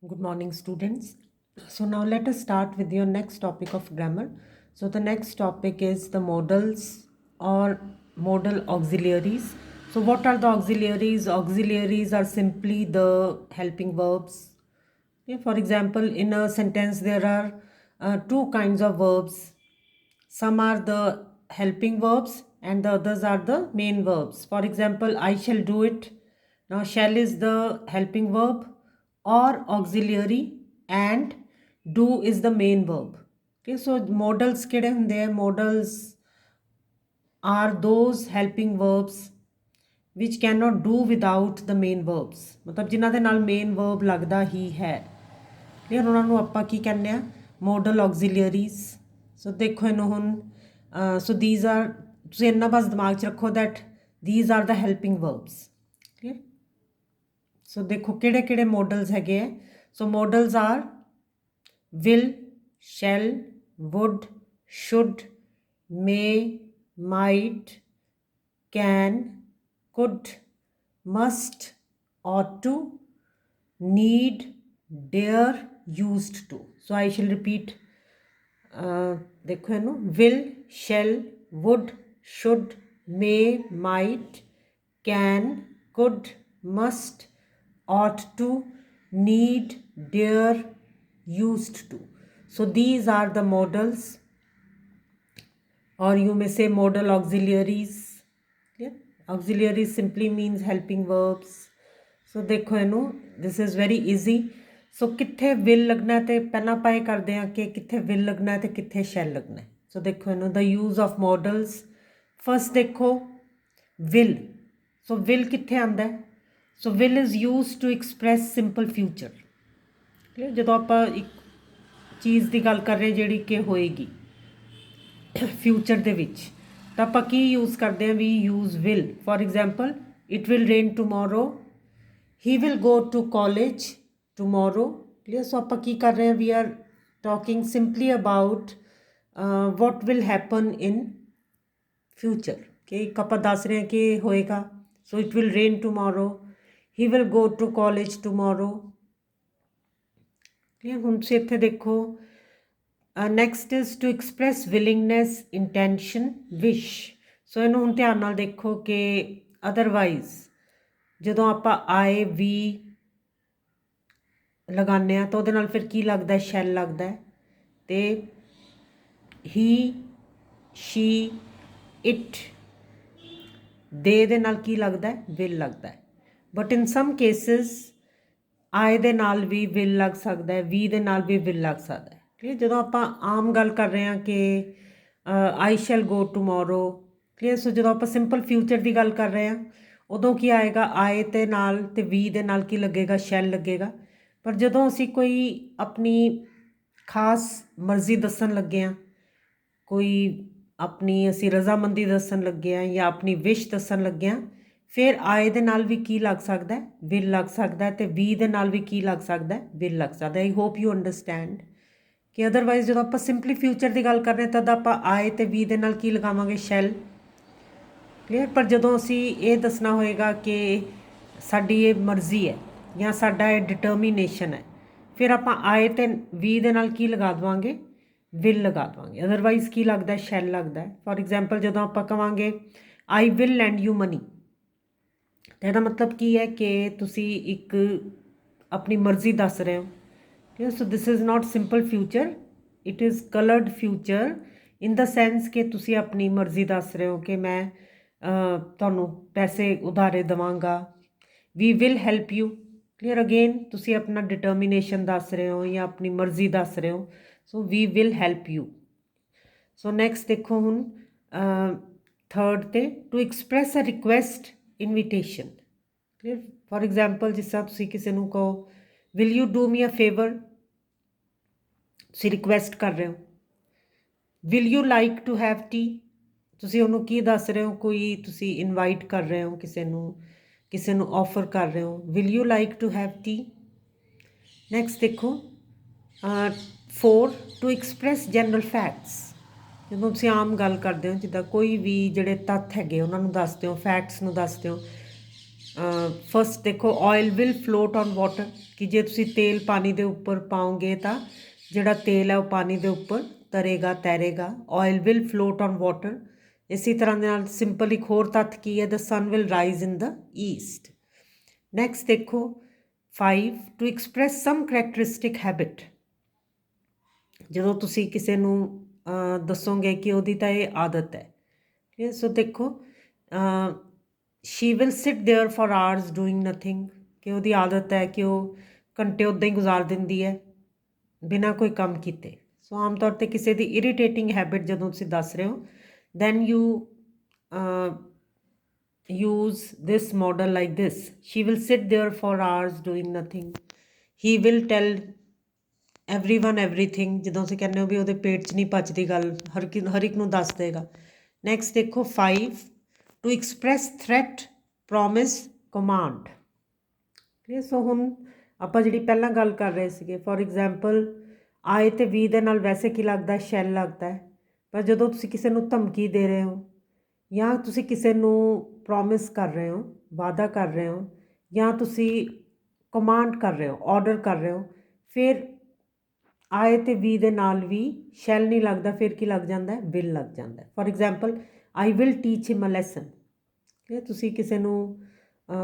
Good morning, students. So now let us start with your next topic of grammar. So the next topic is the modals or modal auxiliaries. So what are the auxiliaries? Auxiliaries are simply the helping verbs. Okay, for example, in a sentence there are two kinds of verbs. Some are the helping verbs and the others are the main verbs. For example, I shall do it. Now, shall is the helping verb or auxiliary and do is the main verb. Okay, so modals ਕਿਹੜੇ ਹੁੰਦੇ ਆ? Modals are those helping verbs which cannot do without the main verbs. ਮਤਲਬ ਜਿਨ੍ਹਾਂ ਦੇ ਨਾਲ main verb ਲੱਗਦਾ ਹੀ ਹੈ। Clear, ਉਹਨਾਂ ਨੂੰ ਆਪਾਂ ਕੀ ਕਹਿੰਦੇ ਆ? ਮੋਡਲ ਆਕਸੀਲਰੀਜ਼। ਸੋ ਦੇਖੋ ਇਹਨੂੰ ਹੁਣ ਸੋ ਥੀਸ ਆਰ, ਤੁਸੀਂ ਇੰਨਾ ਬਸ ਦਿਮਾਗ 'ਚ ਰੱਖੋ that these are the helping verbs. Clear, so ਦੇਖੋ ਕਿਹੜੇ ਕਿਹੜੇ ਮੋਡਲਸ ਹੈਗੇ ਆ। So modals are will, shall, would, should, may, might, can, could, must, ought to, need, dare, used to. So I shall repeat. देखो है no, will, shall, would, should, may, might, can, could, must, ought to, need, dare, used to. So these are the modals, or you may say modal auxiliaries. Yeah? Auxiliaries simply means helping verbs. So देखो ਇਹਨੂੰ, this is very easy. So ਕਿੱਥੇ will ਲੱਗਣਾ ਤੇ ਪਹਿਲਾਂ ਆਪਾਂ ਇਹ ਕਰਦੇ ਹਾਂ ਕਿ ਕਿੱਥੇ will ਲੱਗਣਾ ਤੇ ਕਿੱਥੇ shall ਲੱਗਣਾ। So ਦੇਖੋ ਇਹਨੂੰ, the use of modals. First ਦੇਖੋ will. So will ਕਿੱਥੇ ਆਂਦਾ? So will is used to express simple future. clear, ਜਦੋਂ ਆਪਾਂ ਇੱਕ ਚੀਜ਼ ਦੀ ਗੱਲ ਕਰ ਰਹੇ ਜਿਹੜੀ ਕਿ ਹੋਏਗੀ ਫਿਊਚਰ ਦੇ ਵਿੱਚ, ਤਾਂ ਆਪਾਂ ਕੀ ਯੂਜ਼ ਕਰਦੇ ਹਾਂ? We use will. For example, it will rain tomorrow, he will go to college tomorrow. Clear, so ਆਪਾਂ ਕੀ ਕਰ ਰਹੇ ਹਾਂ? We are talking simply about what will happen in future। ਕਿ ਇੱਕ ਆਪਾਂ ਦੱਸ ਰਹੇ ਹਾਂ ਕਿ ਹੋਏਗਾ। So it will rain tomorrow, he will go to college tomorrow. Clear, ਹੁਣ ਤੁਸੀਂ ਇੱਥੇ ਦੇਖੋ, next is to express willingness, intention, wish. So ਇਹਨੂੰ ਹੁਣ ਧਿਆਨ ਨਾਲ ਦੇਖੋ ਕਿ ਅਦਰਵਾਈਜ਼ ਜਦੋਂ ਆਪਾਂ ਆਏ ਵੀ ਲਗਾਉਂਦੇ ਹਾਂ ਤਾਂ ਉਹਦੇ ਨਾਲ ਫਿਰ ਕੀ ਲੱਗਦਾ? ਸ਼ੈਲ ਲੱਗਦਾ। ਅਤੇ ਹੀ, ਸ਼ੀ, ਇਟ, ਦੇ ਨਾਲ ਕੀ ਲੱਗਦਾ? ਵਿਲ ਲੱਗਦਾ। ਬਟ ਇਨ ਸਮ ਕੇਸਿਸ ਆਏ ਦੇ ਨਾਲ ਵੀ ਵਿਲ ਲੱਗ ਸਕਦਾ, ਵੀ ਦੇ ਨਾਲ ਵੀ ਵਿਲ ਲੱਗ ਸਕਦਾ। ਕਲੀਅਰ, ਜਦੋਂ ਆਪਾਂ ਆਮ ਗੱਲ ਕਰ ਰਹੇ ਹਾਂ ਕਿ ਆਈ ਸ਼ੈਲ ਗੋ ਟੂਮੋਰੋ। ਕਲੀਅਰ, ਸੋ ਜਦੋਂ ਆਪਾਂ ਸਿੰਪਲ ਫਿਊਚਰ ਦੀ ਗੱਲ ਕਰ ਰਹੇ ਹਾਂ ਉਦੋਂ ਕੀ ਆਏਗਾ? ਆਏ ਤੇ ਨਾਲ ਤੇ ਵੀ ਦੇ ਨਾਲ ਕੀ ਲੱਗੇਗਾ? ਸ਼ੈਲ ਲੱਗੇਗਾ। ਪਰ ਜਦੋਂ ਅਸੀਂ ਕੋਈ ਆਪਣੀ ਖਾਸ ਮਰਜ਼ੀ ਦੱਸਣ ਲੱਗੇ ਹਾਂ, ਕੋਈ ਆਪਣੀ ਅਸੀਂ ਰਜ਼ਾਮੰਦੀ ਦੱਸਣ ਲੱਗੇ ਹਾਂ ਜਾਂ ਆਪਣੀ ਵਿਸ਼ ਦੱਸਣ ਲੱਗੇ ਹਾਂ, ਫਿਰ ਆਏ ਦੇ ਨਾਲ ਵੀ ਕੀ ਲੱਗ ਸਕਦਾ? ਵਿਲ ਲੱਗ ਸਕਦਾ। ਅਤੇ ਵੀ ਦੇ ਨਾਲ ਵੀ ਕੀ ਲੱਗ ਸਕਦਾ? ਵਿਲ ਲੱਗ ਸਕਦਾ। ਆਈ ਹੋਪ ਯੂ ਅੰਡਰਸਟੈਂਡ ਕਿ ਅਦਰਵਾਈਜ਼ ਜਦੋਂ ਆਪਾਂ ਸਿੰਪਲੀ ਫਿਊਚਰ ਦੀ ਗੱਲ ਕਰ ਰਹੇ ਤਦ ਆਪਾਂ ਆਏ ਅਤੇ ਵੀ ਦੇ ਨਾਲ ਕੀ ਲਗਾਵਾਂਗੇ? ਸ਼ੈਲ। ਕਲੀਅਰ, ਪਰ ਜਦੋਂ ਅਸੀਂ ਇਹ ਦੱਸਣਾ ਹੋਏਗਾ ਕਿ ਸਾਡੀ ਇਹ ਮਰਜ਼ੀ ਹੈ ਜਾਂ ਸਾਡਾ ਇਹ ਡਿਟਰਮੀਨੇਸ਼ਨ ਹੈ, ਫਿਰ ਆਪਾਂ ਆਏ ਅਤੇ ਵੀ ਦੇ ਨਾਲ ਕੀ ਲਗਾ ਦੇਵਾਂਗੇ? ਵਿਲ ਲਗਾ ਦੇਵਾਂਗੇ। ਅਦਰਵਾਈਜ਼ ਕੀ ਲੱਗਦਾ? ਸ਼ੈਲ ਲੱਗਦਾ। ਫੋਰ ਐਗਜ਼ਾਮਪਲ, ਜਦੋਂ ਆਪਾਂ ਕਹਾਂਗੇ I will lend you money, ਤਾਂ ਇਹਦਾ ਮਤਲਬ ਕੀ ਹੈ? ਕਿ ਤੁਸੀਂ ਇੱਕ ਆਪਣੀ ਮਰਜ਼ੀ ਦੱਸ ਰਹੇ ਹੋ। So this is not simple future, it is coloured future in the sense ਕਿ ਤੁਸੀਂ ਆਪਣੀ ਮਰਜ਼ੀ ਦੱਸ ਰਹੇ ਹੋ ਕਿ ਮੈਂ ਤੁਹਾਨੂੰ ਪੈਸੇ ਉਧਾਰੇ ਦੇਵਾਂਗਾ। We will help you. Clear, again ਤੁਸੀਂ ਆਪਣਾ ਡਿਟਰਮੀਨੇਸ਼ਨ ਦੱਸ ਰਹੇ ਹੋ ਜਾਂ ਆਪਣੀ ਮਰਜ਼ੀ ਦੱਸ ਰਹੇ ਹੋ। So we will help you. So next ਦੇਖੋ ਹੁਣ ਥਰਡ 'ਤੇ, to express a request, invitation. Clear, for example ਜਿਸ ਤਰ੍ਹਾਂ ਤੁਸੀਂ ਕਿਸੇ ਨੂੰ ਕਹੋ will you do me a favour, ਤੁਸੀਂ ਰਿਕੁਐਸਟ ਕਰ ਰਹੇ ਹੋ। Will you like to have tea, ਤੁਸੀਂ ਉਹਨੂੰ ਕੀ ਦੱਸ ਰਹੇ ਹੋ? ਕੋਈ ਤੁਸੀਂ ਇਨਵਾਈਟ ਕਰ ਰਹੇ ਹੋ ਕਿਸੇ ਨੂੰ ਆਫਰ ਕਰ ਰਹੇ ਹੋ। Will you like to have tea. Next ਦੇਖੋ 4, ਟੂ ਐਕਸਪ੍ਰੈਸ ਜਨਰਲ ਫੈਕਟਸ। ਜਦੋਂ ਤੁਸੀਂ ਆਮ ਗੱਲ ਕਰਦੇ ਹੋ, ਜਿੱਦਾਂ ਕੋਈ ਵੀ ਜਿਹੜੇ ਤੱਥ ਹੈਗੇ ਉਹਨਾਂ ਨੂੰ ਦੱਸਦੇ ਹੋ, ਫੈਕਟਸ ਨੂੰ ਦੱਸਦੇ ਹੋ। ਫਸਟ ਦੇਖੋ oil will float on water, ਕਿ ਜੇ ਤੁਸੀਂ ਤੇਲ ਪਾਣੀ ਦੇ ਉੱਪਰ ਪਾਓਗੇ ਤਾਂ ਜਿਹੜਾ ਤੇਲ ਹੈ ਉਹ ਪਾਣੀ ਦੇ ਉੱਪਰ ਤਰੇਗਾ ਤੈਰੇਗਾ। Oil will float on water. ਇਸੇ ਤਰ੍ਹਾਂ ਦੇ ਨਾਲ ਸਿੰਪਲ ਇੱਕ ਹੋਰ ਤੱਥ ਕੀ ਹੈ, the sun will rise in the east. Next ਦੇਖੋ 5 to express some characteristic habit. ਜਦੋਂ ਤੁਸੀਂ ਕਿਸੇ ਨੂੰ ਦੱਸੋਗੇ ਕਿ ਉਹਦੀ ਤਾਂ ਇਹ ਆਦਤ ਹੈ, ਸੋ ਦੇਖੋ she will sit there for hours doing nothing, ਕਿ ਉਹਦੀ ਆਦਤ ਹੈ ਕਿ ਉਹ ਘੰਟੇ ਉੱਦਾਂ ਹੀ ਗੁਜ਼ਾਰ ਦਿੰਦੀ ਹੈ ਬਿਨਾਂ ਕੋਈ ਕੰਮ ਕੀਤੇ। ਸੋ ਆਮ ਤੌਰ 'ਤੇ ਕਿਸੇ ਦੀ ਇਰੀਟੇਟਿੰਗ ਹੈਬਿਟ ਜਦੋਂ ਤੁਸੀਂ ਦੱਸ ਰਹੇ ਹੋ, then you use this model like this. She will sit there for hours doing nothing. He will tell everyone everything, ਜਦੋਂ ਤੁਸੀਂ ਕਹਿੰਦੇ ਹੋ ਵੀ ਉਹਦੇ ਪੇਟ 'ਚ ਨਹੀਂ ਪਚਦੀ ਗੱਲ, ਹਰ ਇੱਕ ਨੂੰ ਦੱਸ ਦੇਗਾ। ਨੈਕਸਟ ਦੇਖੋ 5 to express threat promise command. So ਹੁਣ ਆਪਾਂ ਜਿਹੜੀ ਪਹਿਲਾਂ ਗੱਲ ਕਰ ਰਹੇ ਸੀਗੇ, ਫੋਰ ਐਗਜ਼ਾਮਪਲ ਆਏ ਅਤੇ ਵੀ ਦੇ ਨਾਲ ਵੈਸੇ ਕੀ ਲੱਗਦਾ, ਸ਼ੈਲ ਲੱਗਦਾ ਹੈ। ਪਰ ਜਦੋਂ ਤੁਸੀਂ ਕਿਸੇ ਨੂੰ ਧਮਕੀ ਦੇ ਰਹੇ ਹੋ ਜਾਂ ਤੁਸੀਂ ਕਿਸੇ ਨੂੰ ਪ੍ਰੋਮਿਸ ਕਰ ਰਹੇ ਹੋ, ਵਾਅਦਾ ਕਰ ਰਹੇ ਹੋ, ਜਾਂ ਤੁਸੀਂ ਕਮਾਂਡ ਕਰ ਰਹੇ ਹੋ, ਆਰਡਰ ਕਰ ਰਹੇ ਹੋ, ਫਿਰ ਆਏ ਅਤੇ ਵੀ ਦੇ ਨਾਲ ਵੀ ਸ਼ੈਲ ਨਹੀਂ ਲੱਗਦਾ, ਫਿਰ ਕੀ ਲੱਗ ਜਾਂਦਾ, ਵਿਲ ਲੱਗ ਜਾਂਦਾ। For example I will teach him a lesson. ਤੁਸੀਂ ਕਿਸੇ ਨੂੰ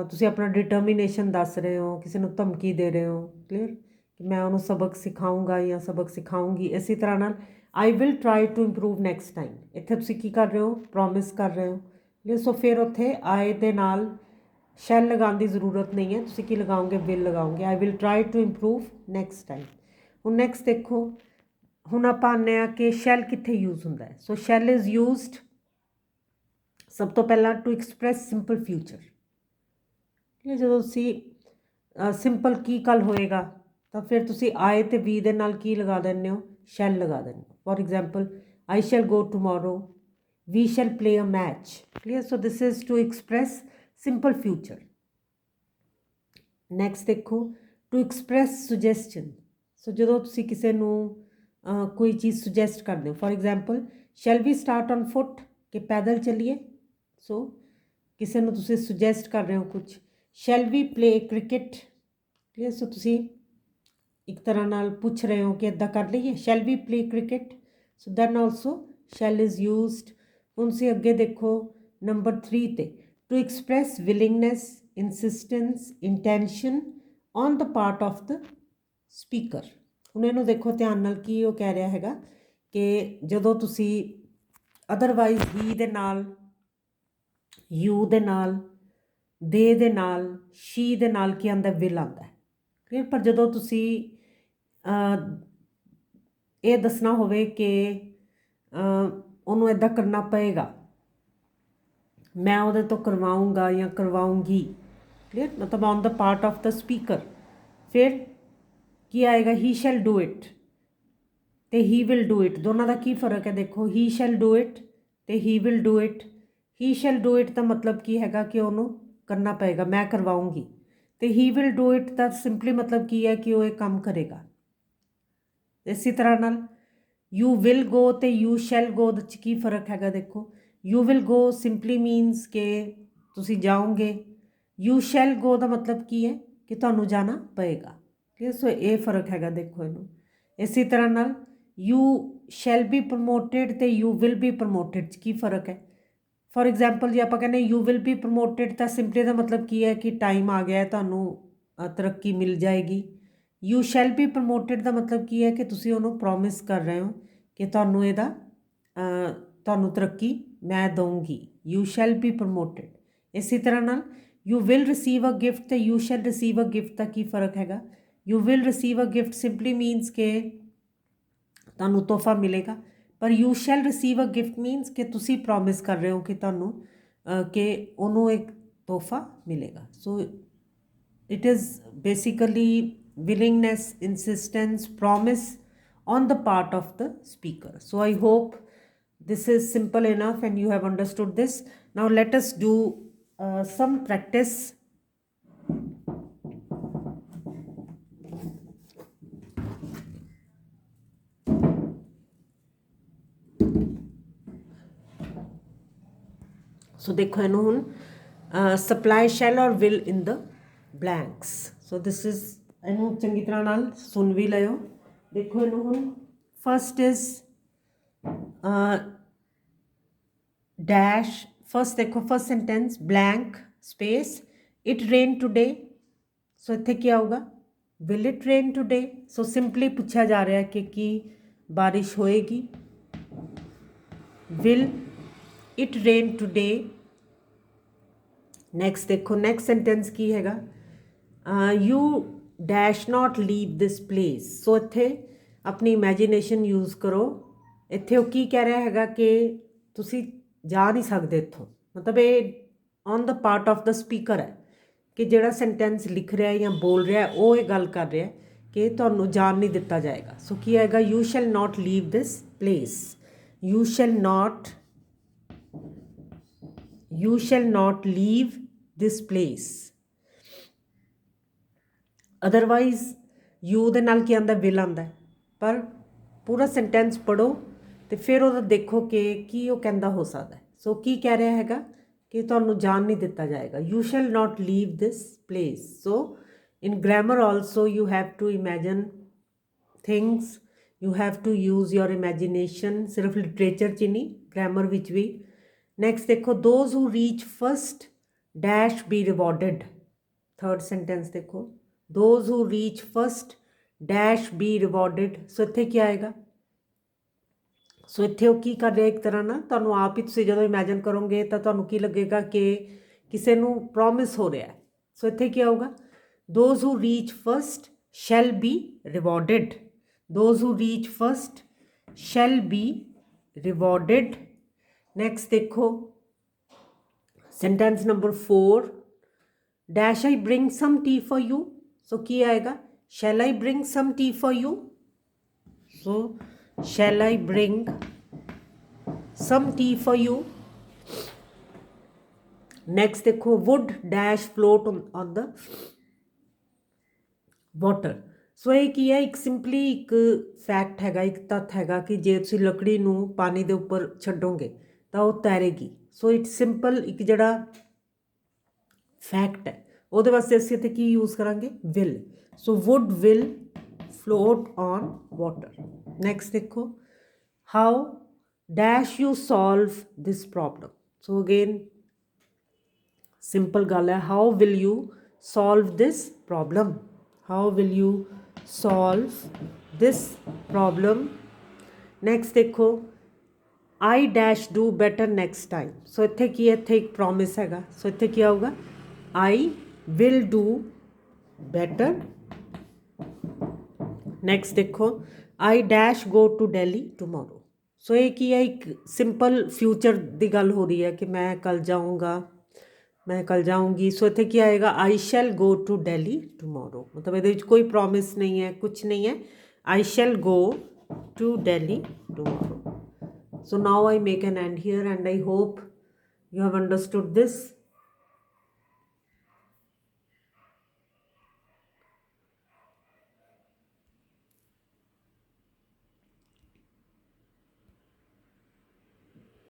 ਤੁਸੀਂ ਆਪਣਾ ਡਿਟਰਮੀਨੇਸ਼ਨ ਦੱਸ ਰਹੇ ਹੋ, ਕਿਸੇ ਨੂੰ ਧਮਕੀ ਦੇ ਰਹੇ ਹੋ, ਕਲੀਅਰ, ਕਿ ਮੈਂ ਉਹਨੂੰ ਸਬਕ ਸਿਖਾਊਂਗਾ ਜਾਂ ਸਬਕ ਸਿਖਾਊਂਗੀ। ਇਸੇ ਤਰ੍ਹਾਂ ਨਾਲ I will try to improve next time, ਇੱਥੇ ਤੁਸੀਂ ਕੀ ਕਰ ਰਹੇ ਹੋ, ਪ੍ਰੋਮਿਸ ਕਰ ਰਹੇ ਹੋ। ਸੋ ਫਿਰ ਉੱਥੇ ਆਏ ਦੇ ਨਾਲ ਸ਼ੈਲ ਲਗਾਉਣ ਦੀ ਜ਼ਰੂਰਤ ਨਹੀਂ ਹੈ, ਤੁਸੀਂ ਕੀ ਲਗਾਓਗੇ, ਵਿਲ ਲਗਾਓਗੇ। I will try to improve next time. ਹੁਣ ਨੈਕਸਟ ਦੇਖੋ, ਹੁਣ ਆਪਾਂ ਆਉਂਦੇ ਹਾਂ ਕਿ ਸ਼ੈਲ ਕਿੱਥੇ ਯੂਜ਼ ਹੁੰਦਾ ਹੈ। ਸੋ ਸ਼ੈਲ ਇਜ਼ ਯੂਜ਼ਡ ਸਭ ਤੋਂ ਪਹਿਲਾਂ ਟੂ ਐਕਸਪ੍ਰੈਸ ਸਿੰਪਲ ਫਿਊਚਰ। ਜਦੋਂ ਤੁਸੀਂ ਸਿੰਪਲ ਕੀ ਕੱਲ ਹੋਏਗਾ ਤਾਂ ਫਿਰ ਤੁਸੀਂ ਆਏ ਅਤੇ ਵੀ ਦੇ ਨਾਲ ਕੀ ਲਗਾ ਦਿੰਦੇ ਹੋ, ਸ਼ੈਲ ਲਗਾ ਦਿੰਦੇ ਹੋ। For example I shall go tomorrow, we shall play a match, clear. So this is to express simple future. Next ਦੇਖੋ ਟੂ ਐਕਸਪ੍ਰੈਸ ਸੁਜੈਸਸ਼ਨ। ਸੋ ਜਦੋਂ ਤੁਸੀਂ ਕਿਸੇ ਨੂੰ ਕੋਈ ਚੀਜ਼ ਸੁਜੈਸਟ ਕਰਦੇ ਹੋ, for example shall we start on foot, ਕਿ ਪੈਦਲ ਚੱਲੀਏ। ਸੋ ਕਿਸੇ ਨੂੰ ਤੁਸੀਂ ਸੁਜੈਸਟ ਕਰ ਰਹੇ ਹੋ ਕੁਛ। Shell we play cricket, clear. ਸੋ ਤੁਸੀਂ ਇੱਕ ਤਰ੍ਹਾਂ ਨਾਲ ਪੁੱਛ ਰਹੇ ਹੋ ਕਿ ਇੱਦਾਂ ਕਰ ਲਈਏ, shall we play cricket. So then also shall is used. ਹੁਣ ਤੁਸੀਂ ਅੱਗੇ ਦੇਖੋ ਨੰਬਰ 3 'ਤੇ, to express willingness, insistence, intention on the part of the speaker. ਹੁਣ ਇਹਨੂੰ ਦੇਖੋ ਧਿਆਨ ਨਾਲ, ਕੀ ਉਹ ਕਹਿ ਰਿਹਾ ਹੈਗਾ ਕਿ ਜਦੋਂ ਤੁਸੀਂ ਅਦਰਵਾਈਜ਼ ਹੀ ਦੇ ਨਾਲ, ਯੂ ਦੇ ਨਾਲ, ਦੇ ਨਾਲ, ਸ਼ੀ ਦੇ ਨਾਲ ਕੀ ਆਉਂਦਾ, ਵਿਲ ਆਉਂਦਾ, ਕਲੀਅਰ। ਪਰ ਜਦੋਂ ਤੁਸੀਂ ਇਹ ਦੱਸਣਾ ਹੋਵੇ ਕਿ ਉਹਨੂੰ ਇੱਦਾਂ ਕਰਨਾ ਪਏਗਾ, ਮੈਂ ਉਹਦੇ ਤੋਂ ਕਰਵਾਊਂਗਾ ਜਾਂ ਕਰਵਾਊਂਗੀ, ਕਲੀਅਰ, ਮਤਲਬ on the part of the speaker, ਫਿਰ ਕੀ ਆਏਗਾ, ਹੀ ਸ਼ੈਲ ਡੂ ਇਟ ਅਤੇ ਹੀ ਵਿਲ ਡੂ ਇਟ। ਦੋਨਾਂ ਦਾ ਕੀ ਫ਼ਰਕ ਹੈ ਦੇਖੋ, ਹੀ ਸ਼ੈਲ ਡੂ ਇਟ ਅਤੇ he will do it. He shall do it ਦਾ ਮਤਲਬ ਕੀ ਹੈਗਾ ਕਿ ਉਹਨੂੰ ਕਰਨਾ ਪਏਗਾ, ਮੈਂ ਕਰਵਾਊਂਗੀ। ਅਤੇ he will do it the simply ਮਤਲਬ ਕੀ ਹੈ ਕਿ ਉਹ ਇਹ ਕੰਮ ਕਰੇਗਾ। ਇਸੇ ਤਰ੍ਹਾਂ ਨਾਲ ਯੂ ਵਿਲ ਗੋ ਅਤੇ ਯੂ ਸ਼ੈਲ ਗੋ ਦੇ 'ਚ ਕੀ ਫ਼ਰਕ ਹੈਗਾ ਦੇਖੋ, you will go simply means ਕਿ ਤੁਸੀਂ ਜਾਓਗੇ, ਯੂ ਸ਼ੈਲ ਗੋ ਦਾ ਮਤਲਬ ਕੀ ਹੈ ਕਿ ਤੁਹਾਨੂੰ ਜਾਣਾ ਪਏਗਾ, ਠੀਕ ਹੈ। ਸੋ ਇਹ ਫ਼ਰਕ ਹੈਗਾ ਦੇਖੋ ਇਹਨੂੰ। ਇਸੇ ਤਰ੍ਹਾਂ ਨਾਲ ਯੂ ਸ਼ੈਲ ਬੀ ਪ੍ਰਮੋਟਡ ਅਤੇ ਯੂ ਵਿਲ ਬੀ ਪ੍ਰਮੋਟਡ 'ਚ ਕੀ ਫ਼ਰਕ ਹੈ। ਫੋਰ ਐਗਜ਼ਾਮਪਲ ਜੇ ਆਪਾਂ ਕਹਿੰਦੇ ਯੂ ਵਿਲ ਬੀ ਪ੍ਰਮੋਟਡ ਤਾਂ ਸਿੰਪਲੀ ਦਾ ਮਤਲਬ ਕੀ ਹੈ ਕਿ ਟਾਈਮ ਆ ਗਿਆ, ਤੁਹਾਨੂੰ ਤਰੱਕੀ ਮਿਲ ਜਾਏਗੀ। ਯੂ ਸ਼ੈਲ ਬੀ ਪ੍ਰਮੋਟਡ ਦਾ ਮਤਲਬ ਕੀ ਹੈ ਕਿ ਤੁਸੀਂ ਉਹਨੂੰ ਪ੍ਰੋਮਿਸ ਕਰ ਰਹੇ ਹੋ ਕਿ ਤੁਹਾਨੂੰ ਇਹਦਾ ਤੁਹਾਨੂੰ ਤਰੱਕੀ ਮੈਂ ਦਊਂਗੀ, ਯੂ ਸ਼ੈਲ ਬੀ ਪ੍ਰਮੋਟਡ। ਇਸੇ ਤਰ੍ਹਾਂ ਨਾਲ you will receive a gift ਅਤੇ you shall receive a gift ਦਾ ਕੀ ਫ਼ਰਕ ਹੈਗਾ। You will receive a gift simply means ਕਿ ਤੁਹਾਨੂੰ ਤੋਹਫਾ ਮਿਲੇਗਾ, ਪਰ you shall receive a gift means ਕਿ ਤੁਸੀਂ ਪ੍ਰੋਮਿਸ ਕਰ ਰਹੇ ਹੋ ਕਿ ਤੁਹਾਨੂੰ ਕਿ ਉਹਨੂੰ ਇੱਕ ਤੋਹਫਾ ਮਿਲੇਗਾ। So it is basically willingness, insistence, promise on the part of the speaker. So I hope this is simple enough and you have understood this. Now let us do some practice. So ਦੇਖੋ ਇਹਨੂੰ ਹੁਣ supply shall or will in the blanks. So this is ਇਹਨੂੰ ਚੰਗੀ ਤਰ੍ਹਾਂ ਨਾਲ ਸੁਣ ਵੀ ਲਿਓ। ਦੇਖੋ ਇਹਨੂੰ ਹੁਣ ਫਸਟ ਇਜ਼ ਡੈਸ਼। ਫਸਟ ਦੇਖੋ first sentence blank space it rain today. So ਇੱਥੇ ਕੀ ਆਊਗਾ will it rain today। So simply ਪੁੱਛਿਆ ਜਾ ਰਿਹਾ ਕਿ ਕੀ ਬਾਰਿਸ਼ ਹੋਏਗੀ। will it rain today। Next ਦੇਖੋ ਨੈਕਸਟ ਸੈਂਟੈਂਸ ਕੀ ਹੈਗਾ you dash not leave this place. So ਇੱਥੇ ਆਪਣੀ ਇਮੈਜੀਨੇਸ਼ਨ ਯੂਜ਼ ਕਰੋ। ਇੱਥੇ ਉਹ ਕੀ ਕਹਿ ਰਿਹਾ ਹੈਗਾ ਕਿ ਤੁਸੀਂ ਜਾ ਨਹੀਂ ਸਕਦੇ ਇੱਥੋਂ, ਮਤਲਬ ਇਹ on the part of the speaker ਹੈ ਕਿ ਜਿਹੜਾ ਸੈਂਟੈਂਸ ਲਿਖ ਰਿਹਾ ਜਾਂ ਬੋਲ ਰਿਹਾ ਉਹ ਇਹ ਗੱਲ ਕਰ ਰਿਹਾ ਕਿ ਤੁਹਾਨੂੰ ਜਾਣ ਨਹੀਂ ਦਿੱਤਾ ਜਾਏਗਾ। ਸੋ ਕੀ ਆਏਗਾ you shall not leave this place. You shall not leave this place. Otherwise you ਦੇ ਨਾਲ ਕੀ ਆਉਂਦਾ ਵਿਲ ਆਉਂਦਾ, ਪਰ ਪੂਰਾ ਸੈਂਟੈਂਸ ਪੜ੍ਹੋ ਅਤੇ ਫਿਰ ਉਹਦਾ ਦੇਖੋ ਕਿ ਕੀ ਉਹ ਕਹਿੰਦਾ ਹੋ ਸਕਦਾ। ਸੋ ਕੀ ਕਹਿ ਰਿਹਾ ਹੈਗਾ ਕਿ ਤੁਹਾਨੂੰ ਜਾਣ ਨਹੀਂ ਦਿੱਤਾ ਜਾਏਗਾ। You shall not leave this place. So in grammar also you have to imagine things, you have to use your imagination. ਸਿਰਫ ਲਿਟਰੇਚਰ 'ਚ ਨਹੀਂ, ਗ੍ਰਾਮਰ ਵਿੱਚ ਵੀ। ਨੈਕਸਟ ਦੇਖੋ those who reach first dash be rewarded. Third sentence ਦੇਖੋ those who reach first dash be rewarded. So ਇੱਥੇ ਕੀ ਆਏਗਾ ਸੋ ਇੱਥੇ ਉਹ ਕੀ ਕਰ ਰਿਹਾ ਇੱਕ ਤਰ੍ਹਾਂ ਨਾਲ ਤੁਹਾਨੂੰ ਆਪ ਹੀ ਤੁਸੀਂ ਜਦੋਂ ਇਮੈਜਨ ਕਰੋਗੇ ਤਾਂ ਤੁਹਾਨੂੰ ਕੀ ਲੱਗੇਗਾ ਕਿ ਕਿਸੇ ਨੂੰ ਪ੍ਰੋਮਿਸ ਹੋ ਰਿਹਾ। ਸੋ ਇੱਥੇ ਕੀ ਆਊਗਾ those who reach first shall be rewarded. Those who reach first shall be rewarded. Next ਦੇਖੋ sentence number 4 dash I bring some tea for you. So ਕੀ ਆਏਗਾ shall I bring some tea for you. So shall I bring some tea for you। next देखो would dash float on the water। ਸੋ ਇਹ ਕੀ ਹੈ ਇੱਕ simply ਇੱਕ fact ਹੈਗਾ, ਇੱਕ ਤੱਥ ਹੈਗਾ ਕਿ ਜੇ ਤੁਸੀਂ ਲੱਕੜੀ ਨੂੰ ਪਾਣੀ ਦੇ ਉੱਪਰ ਛੱਡੋਗੇ ਤਾਂ ਉਹ ਤੈਰੇਗੀ। ਸੋ ਇਟਸ ਸਿੰਪਲ ਇੱਕ ਜਿਹੜਾ ਫੈਕਟ ਹੈ ਉਹਦੇ ਵਾਸਤੇ ਅਸੀਂ ਇੱਥੇ ਕੀ ਯੂਜ਼ ਕਰਾਂਗੇ will। So would will float on water। next ਦੇਖੋ how dash you solve this problem। so again simple ਗੱਲ ਹੈ how will you solve this problem। how will you solve this problem। next ਦੇਖੋ I dash do better next time। so ਇੱਥੇ ਕੀ ਹੈ ਇੱਥੇ ਇੱਕ promise ਹੈਗਾ। ਸੋ ਇੱਥੇ ਕੀ ਆਊਗਾ I will do better। Next ਦੇਖੋ I dash go to Delhi tomorrow. So ਇਹ ਕੀ ਹੈ ਇੱਕ ਸਿੰਪਲ ਫਿਊਚਰ ਦੀ ਗੱਲ ਹੋ ਰਹੀ ਹੈ ਕਿ ਮੈਂ ਕੱਲ੍ਹ ਜਾਊਂਗਾ, ਮੈਂ ਕੱਲ੍ਹ ਜਾਊਂਗੀ। ਸੋ ਇੱਥੇ ਕੀ ਆਏਗਾ I shall go to Delhi tomorrow. ਮਤਲਬ ਇਹਦੇ ਵਿੱਚ ਕੋਈ ਪ੍ਰੋਮਿਸ ਨਹੀਂ ਹੈ, ਕੁਛ ਨਹੀਂ ਹੈ। I shall go to Delhi tomorrow. So now I make an end here and I hope you have understood this।